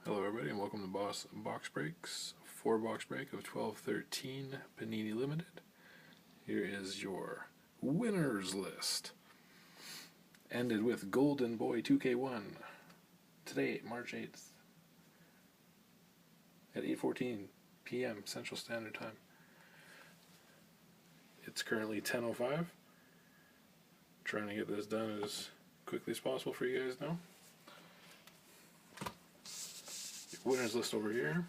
Hello everybody and welcome to Boss Box Breaks, 4-box break of 12/13 Panini Limited. Here is your winners list. Ended with Golden Boy 2K1 today, March 8th at 8:14 p.m. Central Standard Time. It's currently 10:05. Trying to get this done as quickly as possible for you guys now. Winners list over here.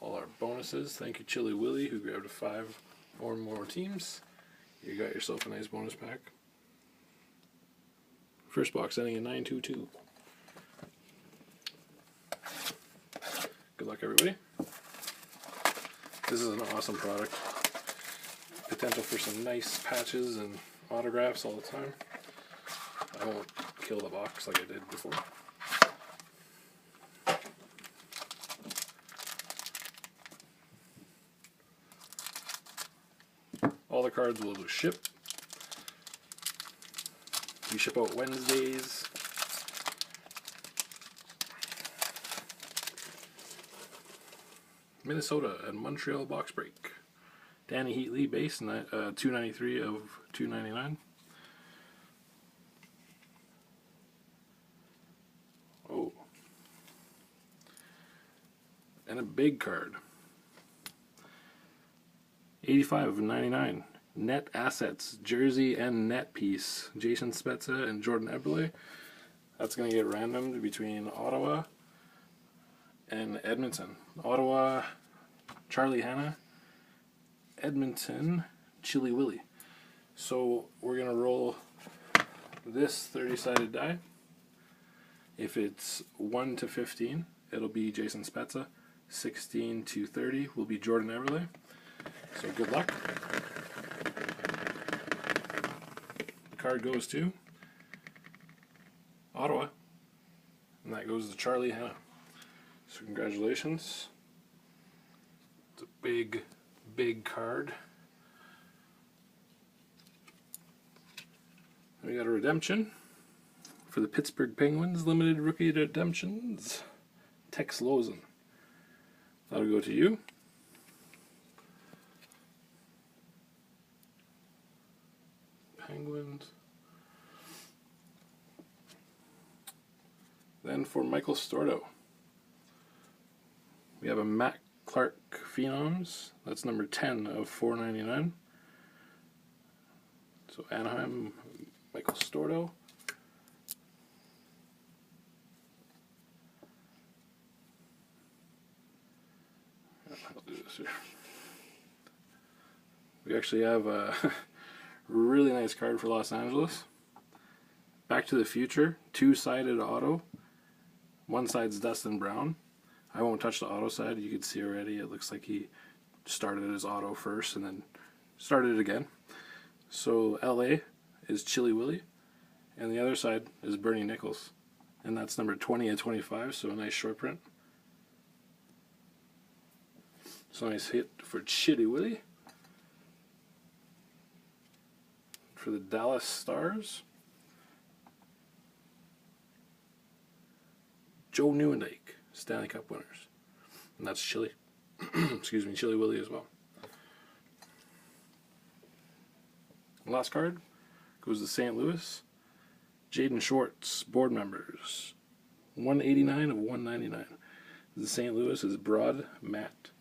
All our bonuses. Thank you, Chili Willy, who grabbed 5 or more teams. You got yourself a nice bonus pack. First box ending in 922. Good luck, everybody. This is an awesome product. Potential for some nice patches and autographs all the time. I won't kill the box like I did before. All the cards will ship. We ship out Wednesdays. Minnesota and Montreal box break. Danny Heatley base, 293 of 299. Oh. And a big card. 85 of 99. Net assets, jersey and net piece. Jason Spezza and Jordan Eberle. That's going to get randomed between Ottawa and Edmonton. Ottawa, Charlie Hanna. Edmonton, Chili Willy. So we're going to roll this 30-sided die. If it's 1 to 15, it'll be Jason Spezza. 16 to 30 will be Jordan Eberle. So good luck. The card goes to Ottawa, and that goes to Charlie Hanna. So congratulations. It's a big, big card. We got a redemption for the Pittsburgh Penguins, limited rookie redemptions. Tex Lozen. That'll go to you. Penguins. Then for Michael Stordo, we have a Matt Clark Phenoms. That's number 10 of 499. So Anaheim, Michael Stordo. I'll do this here. We actually have a really nice card for Los Angeles. Back to the Future, 2-sided auto. One side's Dustin Brown. I won't touch the auto side. You can see already it looks like he started his auto first and then started it again. So LA is Chili Willy, and the other side is Bernie Nichols. And that's number 20 of 25, so a nice short print. So nice hit for Chili Willy. For the Dallas Stars, Joe Nieuwendyk, Stanley Cup winners. And that's Chili. Excuse me, Chili Willy as well. Last card goes to St. Louis. Jaden Schwartz, board members. 189 of 199. The St. Louis is Broad Matt.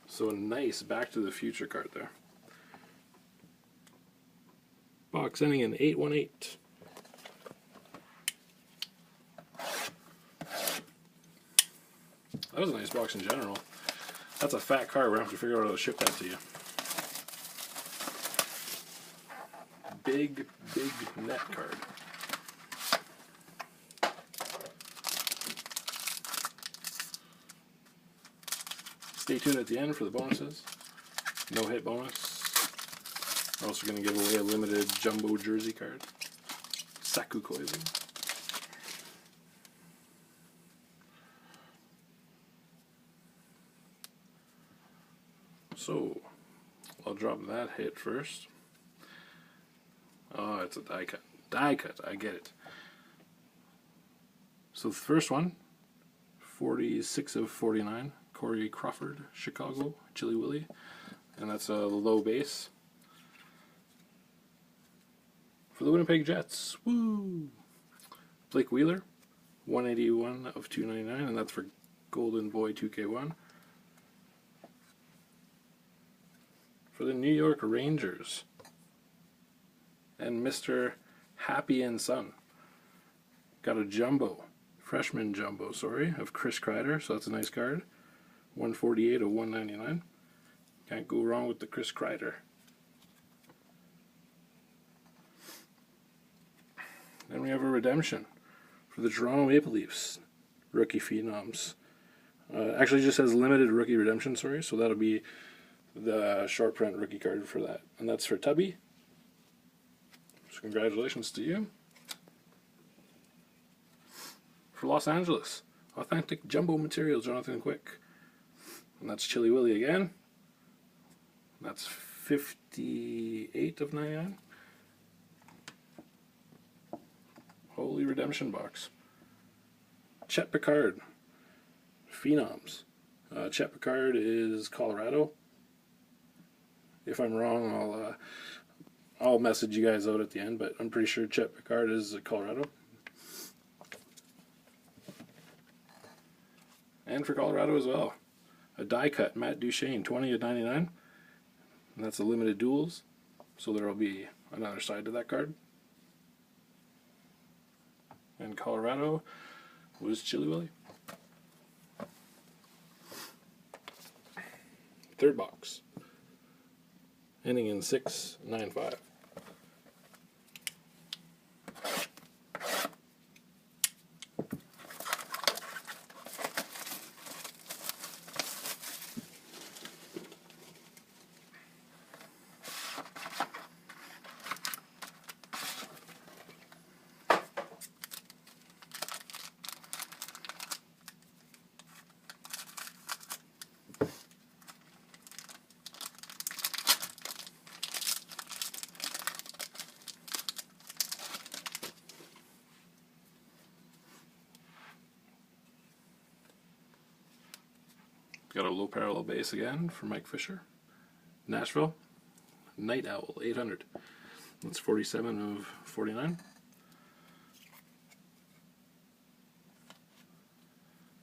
So a nice Back to the Future card there. Box ending in 818. That was a nice box in general. That's a fat card. We're going to have to figure out how to ship that to you. Big, big net card. Stay tuned at the end for the bonuses. No hit bonus. We're also going to give away a limited jumbo jersey card. Saku Koivu. So, I'll drop that hit first. Oh, it's a die cut. Die cut, I get it. So the first one, 46 of 49, Corey Crawford, Chicago, Chili Willy, and that's a low base. For the Winnipeg Jets, woo! Blake Wheeler, 181 of 299, and that's for Golden Boy 2K1. For the New York Rangers, and Mr. Happy and Son, got a jumbo, freshman jumbo, of Chris Kreider, so that's a nice card. 148 of 199. Can't go wrong with the Chris Kreider. Then we have a redemption for the Toronto Maple Leafs, rookie phenoms. Actually just has limited rookie redemption, so that'll be the short print rookie card for that. And that's for Tubby. So congratulations to you. For Los Angeles, authentic jumbo material, Jonathan Quick. And that's Chili Willy again. That's 58 of 99. Holy redemption box. Chet Picard, phenoms. Chet Picard is Colorado. If I'm wrong, I'll message you guys out at the end, but I'm pretty sure Chet Picard is Colorado. And for Colorado as well, a die cut, Matt Duchene, 20 of 99. And that's a limited duels, so there will be another side to that card. And Colorado was Chili Willy. Third box, ending in 695. Got a low parallel base again for Mike Fisher. Nashville, Night Owl, 800. That's 47 of 49.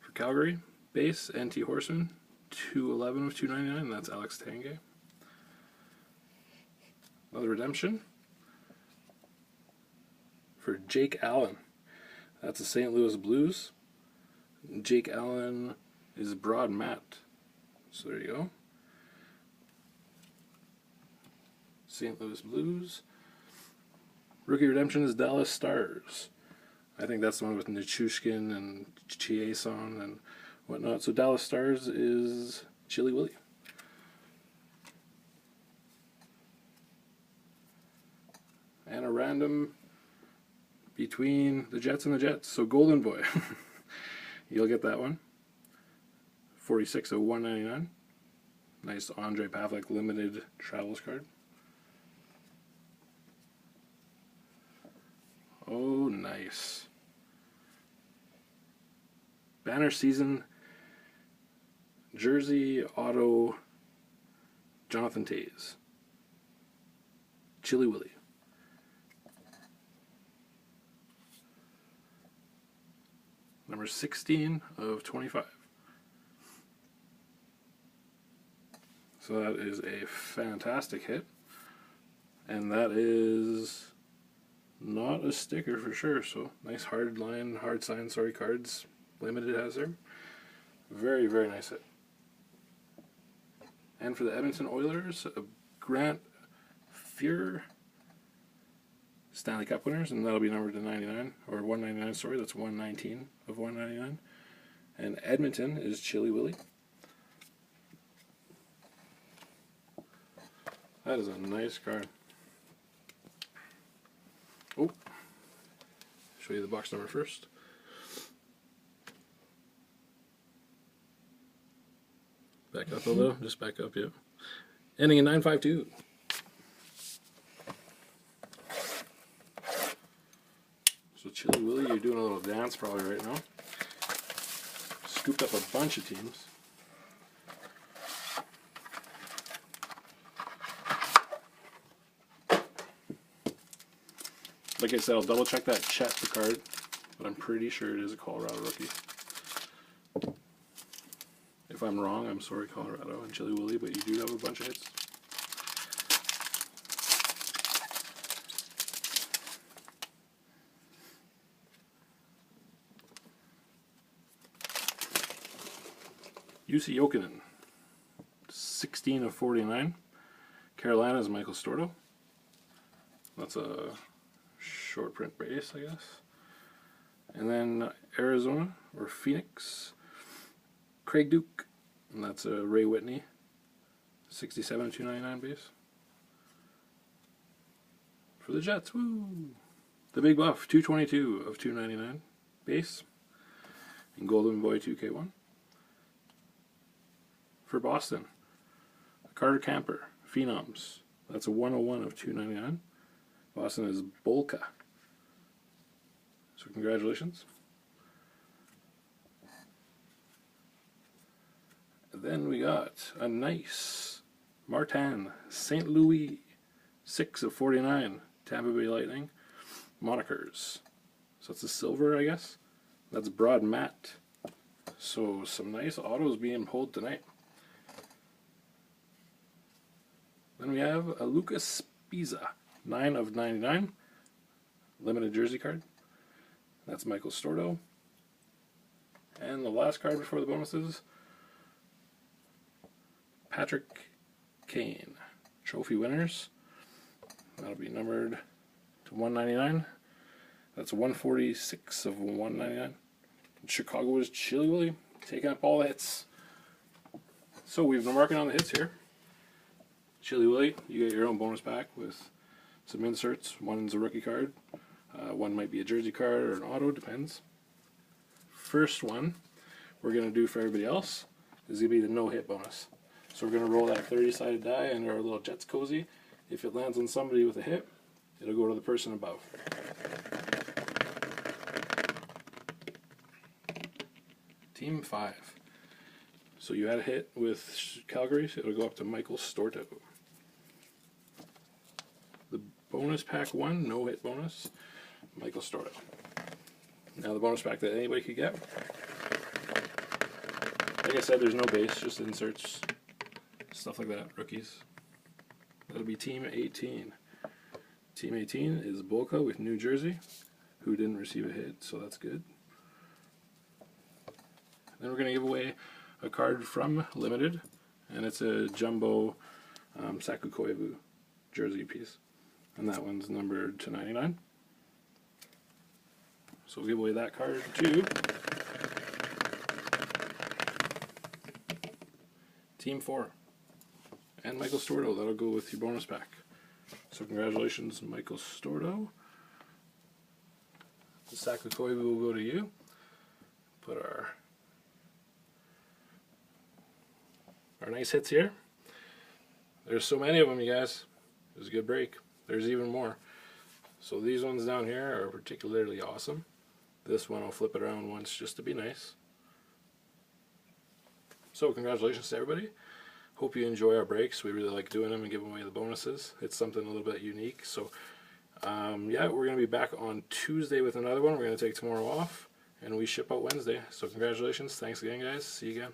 For Calgary, base, NT Horseman, 211 of 299. That's Alex Tanguay. Another redemption for Jake Allen. That's the St. Louis Blues. Jake Allen is Broad Matt. So there you go. St. Louis Blues. Rookie redemption is Dallas Stars. I think that's the one with Nichushkin and Chiasson and whatnot. So Dallas Stars is Chili Willy. And a random between the Jets and the Jets. So Golden Boy. You'll get that one. 46 of 199. Nice Andre Pavlik limited travels card. Oh, nice. Banner season jersey auto Jonathan Toews. Chili Willy. Number 16 of 25. So that is a fantastic hit. And that is not a sticker for sure. So nice hard line, hard sign, cards. Limited has there. Very, very nice hit. And for the Edmonton Oilers, Grant Fuhr Stanley Cup winners, and that'll be numbered to 99, or 199, sorry, that's 119 of 199. And Edmonton is Chili Willy. That is a nice card. Oh, show you the box number first. Back up a little, just back up, yeah. Ending in 952. So Chili Willy, you're doing a little dance probably right now. Scooped up a bunch of teams. Like I said, I'll double check that Chet the card, but I'm pretty sure it is a Colorado rookie. If I'm wrong, I'm sorry, Colorado and Chili Willy, but you do have a bunch of hits. UC Jokinen, 16 of 49. Carolina's Michael Stordo. That's a short print base, I guess. And then Arizona, or Phoenix, Craig Duke. And that's a Ray Whitney, 67 of 299 base. For the Jets, woo! The Big Buff, 222 of 299 base. And Golden Boy 2K1. For Boston, Carter Camper, Phenoms. That's a 101 of 299. Boston is Bolka. So congratulations. And then we got a nice Martin St. Louis, 6 of 49. Tampa Bay Lightning. Monikers. So that's a silver, I guess. That's Broad Matte. So some nice autos being pulled tonight. Then we have a Lucas Pisa, 9 of 99. Limited jersey card. That's Michael Stordo. And the last card before the bonuses, Patrick Kane. Trophy winners. That'll be numbered to 199. That's 146 of 199. Chicago is Chili Willy, taking up all the hits. So we've been working on the hits here. Chili Willy, you get your own bonus pack with some inserts. One's a rookie card. One might be a jersey card or an auto, depends. First one we're going to do for everybody else is going to be the no-hit bonus. So we're going to roll that 30-sided die under our little Jets cozy. If it lands on somebody with a hit, it'll go to the person above. Team 5. So you had a hit with Calgary, so it'll go up to Michael Storto. The bonus pack 1, no hit bonus, Michael Storto. Now the bonus pack that anybody could get. Like I said, there's no base, just inserts, stuff like that, rookies. That'll be Team 18. Team 18 is Bolka with New Jersey, who didn't receive a hit, so that's good. Then we're going to give away a card from Limited, and it's a jumbo Saku Koivu jersey piece, and that one's numbered to 99. So we'll give away that card to Team 4 and Michael Stordo. That'll go with your bonus pack. So congratulations, Michael Stordo. The Saku Koivu will go to you. Put our nice hits here. There's so many of them, you guys. It was a good break. There's even more. So these ones down here are particularly awesome. This one I'll flip it around once just to be nice. So congratulations to everybody. Hope you enjoy our breaks. We really like doing them and giving away the bonuses. It's something a little bit unique. So yeah, we're going to be back on Tuesday with another one. We're going to take tomorrow off, and we ship out Wednesday. So congratulations. Thanks again, guys. See you again.